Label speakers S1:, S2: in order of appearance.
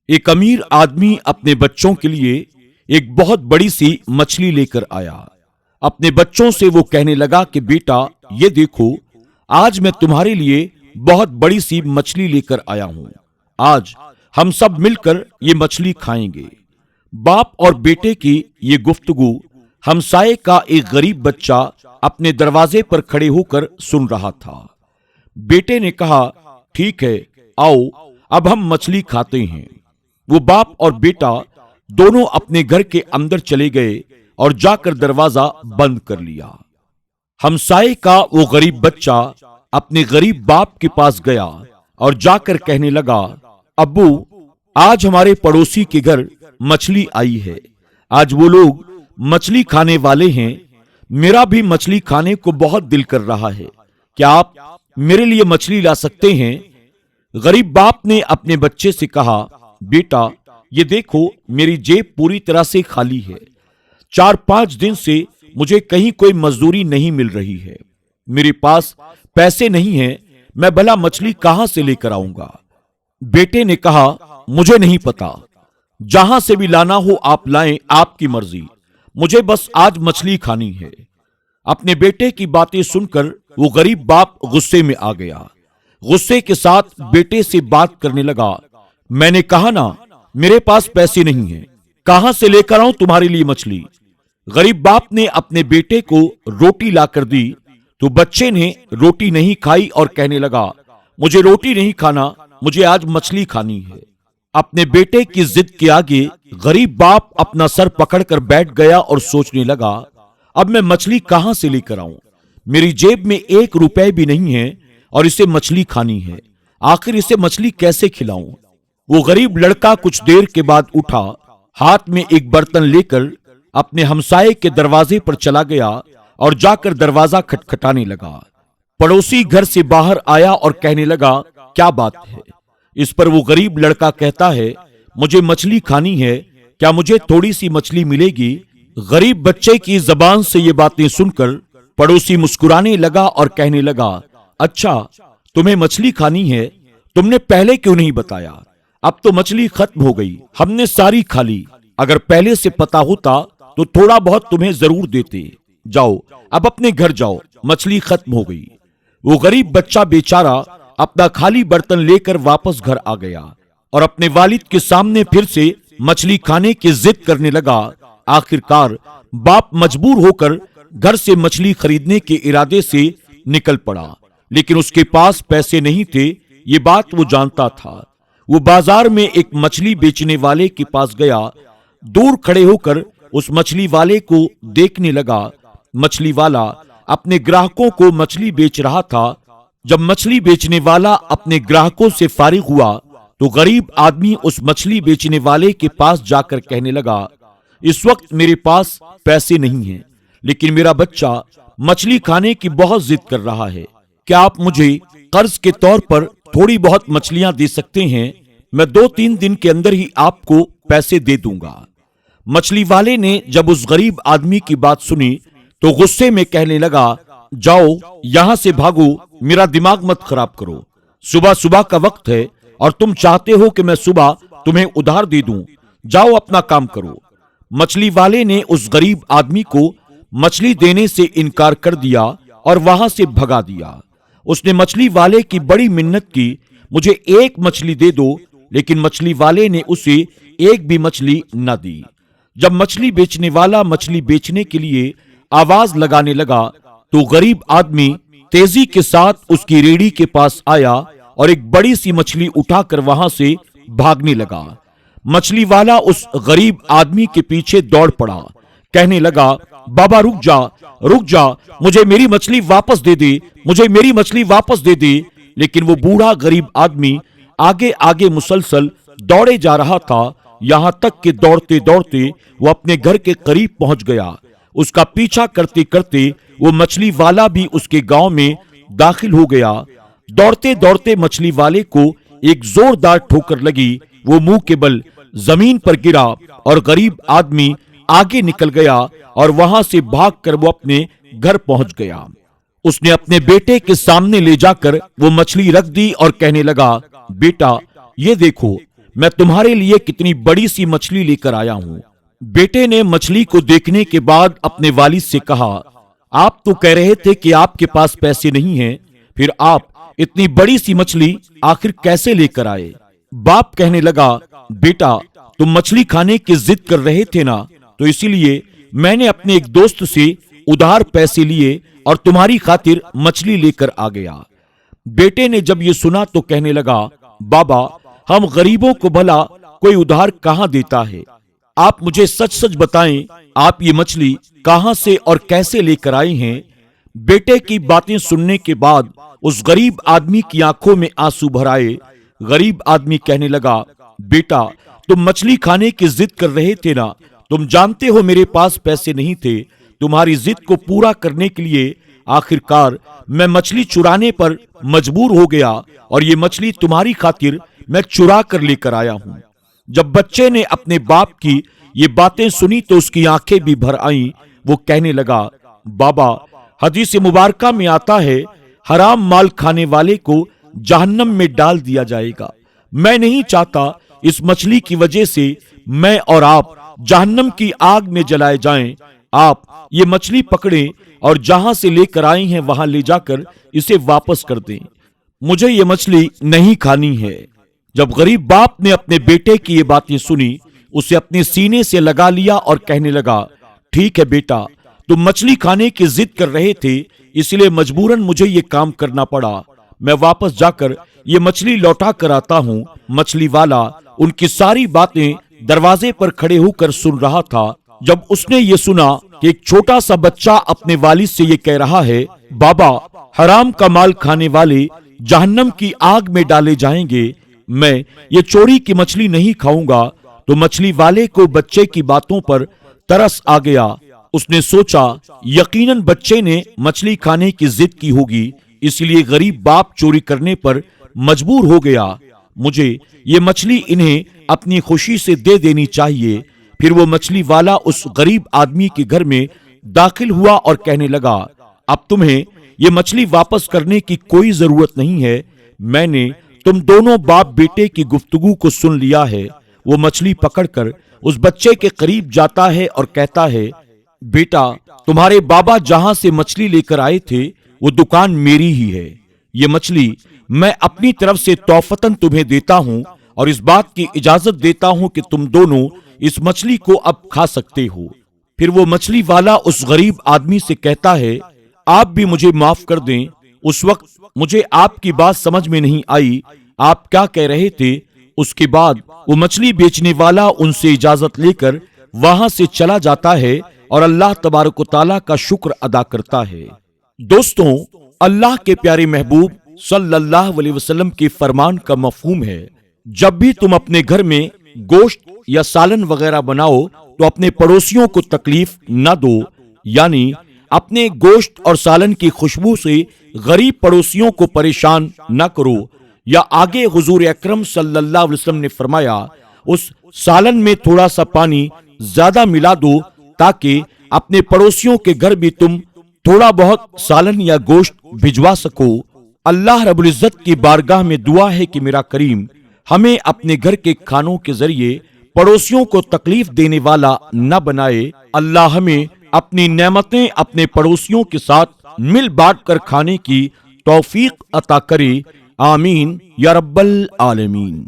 S1: एक अमीर आदमी अपने बच्चों के लिए एक बहुत बड़ी सी मछली लेकर आया। अपने बच्चों से वो कहने लगा कि बेटा, ये देखो, आज मैं तुम्हारे लिए बहुत बड़ी सी मछली लेकर आया हूं। आज हम सब मिलकर ये मछली खाएंगे। बाप और बेटे की ये गुफ्तगू हमसाये का एक गरीब बच्चा अपने दरवाजे पर खड़े होकर सुन रहा था। बेटे ने कहा, ठीक है, आओ अब हम मछली खाते हैं। वो बाप और बेटा दोनों अपने घर के अंदर चले गए और जाकर दरवाजा बंद कर लिया। हमसाये का वो गरीब बच्चा अपने गरीब बाप के पास गया और जाकर कहने लगा, अब्बू, आज हमारे पड़ोसी के घर मछली आई है। आज वो लोग मछली खाने वाले हैं। मेरा भी मछली खाने को बहुत दिल कर रहा है। क्या आप मेरे लिए मछली ला सकते हैं? गरीब बाप ने अपने बच्चे से कहा, बेटा, ये देखो, मेरी जेब पूरी तरह से खाली है। 4-5 दिन से मुझे कहीं कोई मजदूरी नहीं मिल रही है। मेरे पास पैसे नहीं हैं। मैं भला मछली कहां से लेकर आऊंगा? बेटे ने कहा, मुझे नहीं पता। जहां से भी लाना हो आप लाएं, आपकी मर्जी। मुझे बस आज मछली खानी है। अपने बेटे की बातें सुनकर वो गरीब बाप गुस्से में आ गया। गुस्से के साथ बेटे से बात करने लगा, मैंने कहा ना, मेरे पास पैसे नहीं हैं। कहां से लेकर आऊं तुम्हारे लिए मछली? गरीब बाप ने अपने बेटे को रोटी लाकर दी तो बच्चे ने रोटी नहीं खाई और कहने लगा, मुझे रोटी नहीं खाना, मुझे आज मछली खानी है। अपने बेटे की जिद के आगे गरीब बाप अपना सर पकड़कर बैठ गया और सोचने लगा, अब मैं मछली कहां से लेकर आऊं? मेरी जेब में 1 रुपए भी नहीं है और इसे मछली खानी है। आखिर इसे मछली कैसे खिलाऊं? वो गरीब लड़का कुछ देर के बाद उठा, हाथ में एक बर्तन लेकर अपने हमसाये के दरवाजे पर चला गया और जाकर दरवाजा खटखटाने लगा। पड़ोसी घर से बाहर आया और कहने लगा, क्या बात है? इस पर वो गरीब लड़का कहता है, मुझे मछली खानी है, क्या मुझे थोड़ी सी मछली मिलेगी? गरीब बच्चे की जबान से ये बातें सुनकर पड़ोसी मुस्कुराने लगा और कहने लगा, अच्छा, तुम्हें मछली खानी है? तुमने पहले क्यों नहीं बताया? अब तो मछली खत्म हो गई, हमने सारी खा ली। अगर पहले से पता होता तो थोड़ा बहुत तुम्हें जरूर देते। जाओ, अब अपने घर जाओ, मछली खत्म हो गई। वो गरीब बच्चा बेचारा अपना खाली बर्तन लेकर वापस घर आ गया और अपने वालिद के सामने फिर से मछली खाने की जिद करने लगा। आखिरकार बाप मजबूर होकर घर से मछली खरीदने के इरादे से निकल पड़ा, लेकिन उसके पास पैसे नहीं थे, ये बात वो जानता था। वो बाजार में एक मछली बेचने वाले के पास गया। दूर खड़े होकर उस मछली वाले को देखने लगा। मछली वाला अपने ग्राहकों को मछली बेच रहा था। जब मछली बेचने वाला अपने ग्राहकों से फारिग हुआ तो गरीब आदमी उस मछली बेचने वाले के पास जाकर कहने लगा, इस वक्त मेरे पास पैसे नहीं हैं, लेकिन मेरा बच्चा मछली खाने की बहुत जिद कर रहा है। क्या आप मुझे कर्ज के तौर पर थोड़ी बहुत मछलियां दे सकते हैं? मैं 2-3 दिन के अंदर ही आपको पैसे दे दूंगा। मछली वाले ने जब उस गरीब आदमी की बात सुनी तो गुस्से में कहने लगा, जाओ यहां से भागो, मेरा दिमाग मत खराब करो। सुबह सुबह का वक्त है और तुम चाहते हो कि मैं सुबह तुम्हें उधार दे दूं। जाओ अपना काम करो। मछली वाले ने उस गरीब आदमी को मछली देने से इनकार कर दिया और वहां से भगा दिया। उसने मछली वाले की बड़ी मिन्नत की, मुझे 1 मछली दे दो, लेकिन मछली वाले ने उसे 1 भी मछली न दी। जब मछली बेचने वाला मछली बेचने के लिए आवाज लगाने लगा तो गरीब आदमी तेजी के साथ उसकी रेड़ी के पास आया और एक बड़ी सी मछली उठाकर वहां से भागने लगा। मछली वाला उस गरीब आदमी के पीछे दौड़ पड़ा, कहने लगा, बाबा रुक जा, मुझे मेरी मछली वापस दे दे, मुझे मेरी मछली वापस दे दे। लेकिन वो बूढ़ा गरीब आदमी आगे आगे मुसलसल दौड़े जा रहा था, यहां तक कि दौड़ते दौड़ते वो अपने घर के करीब पहुंच गया। उसका पीछा करते करते वो मछली वाला भी उसके गांव में दाखिल हो गया। दौड़ते दौड़ते मछली वाले को एक जोरदार ठोकर लगी। वो मुंह के बल जमीन पर गिरा और गरीब आदमी आगे निकल गया और वहां से भागकर वो अपने घर पहुंच गया। उसने अपने बेटे के सामने ले जाकर वो मछली रख दी और कहने लगा, बेटा, ये देखो, मैं तुम्हारे लिए कितनी बड़ी सी मछली लेकर आया हूं। बेटे ने मछली को देखने के बाद अपने वालिद से कहा, आप तो कह रहे थे कि आपके पास पैसे नहीं हैं, फिर आप इतनी बड़ी सी मछली आखिर कैसे लेकर आए? बाप कहने लगा, बेटा तुम मछली खाने की जिद कर रहे थे ना, तो इसीलिए मैंने अपने एक दोस्त से उधार पैसे लिए और तुम्हारी खातिर मछली लेकर आ गया। बेटे ने जब ये सुना तो कहने लगा, बाबा हम गरीबों को भला कोई उधार कहां देता है? आप मुझे सच सच बताएं, आप ये मछली कहां से और कैसे लेकर आए हैं? बेटे की बातें सुनने के बाद उस गरीब आदमी की आंखों में आंसू भर आए। गरीब आदमी कहने लगा, बेटा तुम मछली खाने की जिद कर रहे थे ना, तुम जानते हो मेरे पास पैसे नहीं थे। तुम्हारी जिद को पूरा करने के लिए आखिरकार मैं मछली चुराने पर मजबूर हो गया और ये मछली तुम्हारी खातिर मैं चुरा कर लेकर आया हूं। जब बच्चे ने अपने बाप की ये बातें सुनी तो उसकी आंखें भी भर आईं। वो कहने लगा, बाबा हदीस मुबारका में आता है, हराम माल खाने वाले को जहन्नम में डाल दिया जाएगा। मैं नहीं चाहता इस मछली की वजह से मैं और आप जहन्नम की आग में जलाए जाएं। आप ये मछली पकड़ें और जहां से लेकर आए हैं वहां ले जाकर इसे वापस कर दें। मुझे ये मछली नहीं खानी है। जब गरीब बाप ने अपने बेटे की ये बातें सुनी, उसे अपने सीने से लगा लिया और कहने लगा, ठीक है बेटा, तुम मछली खाने की जिद कर रहे थे, इसलिए मजबूरन मुझे ये काम करना पड़ा। मैं वापस जाकर ये मछली लौटा कर आता हूँ। मछली वाला उनकी सारी बातें दरवाजे पर खड़े होकर सुन रहा था। जब उसने ये सुना कि एक छोटा सा बच्चा अपने वालिद से ये कह रहा है, बाबा हराम का माल खाने वाले जहन्नम की आग में डाले जाएंगे, मैं ये चोरी की मछली नहीं खाऊंगा, तो मछली वाले को बच्चे की बातों पर तरस आ गया। उसने सोचा यकीनन बच्चे ने मछली खाने की जिद की होगी, इसलिए गरीब बाप चोरी करने पर मजबूर हो गया। मुझे ये मछली इन्हें अपनी खुशी से दे देनी चाहिए। फिर वो मछली वाला उस गरीब आदमी के घर में दाखिल हुआ और कहने लगा, अब तुम्हें ये मछली वापस करने की कोई जरूरत नहीं है। मैंने तुम दोनों बाप बेटे की गुफ्तगू को सुन लिया है। वो मछली पकड़कर उस बच्चे के करीब जाता है और कहता है, बेटा तुम्हारे बाबा जहां से मछली लेकर आए थे वो दुकान मेरी ही है। ये मछली मैं अपनी तरफ से तोहफतन तुम्हें देता हूं और इस बात की इजाजत देता हूं कि तुम दोनों इस मछली को अब खा सकते हो। फिर वो मछली वाला उस गरीब आदमी से कहता है, आप भी मुझे माफ कर दें, उस वक्त मुझे आपकी बात समझ में नहीं आई, आप क्या कह रहे थे। उसके बाद वो मछली बेचने वाला उनसे इजाजत लेकर वहां से चला जाता है और अल्लाह तबारक व तआला का शुक्र अदा करता है। दोस्तों, अल्लाह के प्यारे महबूब सल्लल्लाहु अलैहि वसल्लम के फरमान का मफहूम है, जब भी तुम अपने घर में गोश्त या सालन वगैरह बनाओ तो अपने पड़ोसियों को तकलीफ न दो, यानी अपने गोश्त और सालन की खुशबू से गरीब पड़ोसियों को परेशान न करो। या आगे हुजूर अकरम सल्लल्लाहु अलैहि वसल्लम ने फरमाया, उस सालन में थोड़ा सा पानी ज्यादा मिला दो ताकि अपने पड़ोसियों के घर भी तुम थोड़ा बहुत सालन या गोश्त भिजवा सको। अल्लाह रब्बुल इज्जत की बारगाह में दुआ है कि मेरा करीम हमें अपने घर के खानों के जरिए पड़ोसियों को तकलीफ देने वाला न बनाए। अल्लाह हमें अपनी नेमतें अपने पड़ोसियों के साथ मिल बांट कर खाने की तौफीक अता करे। आमीन या रब्बल आलमीन।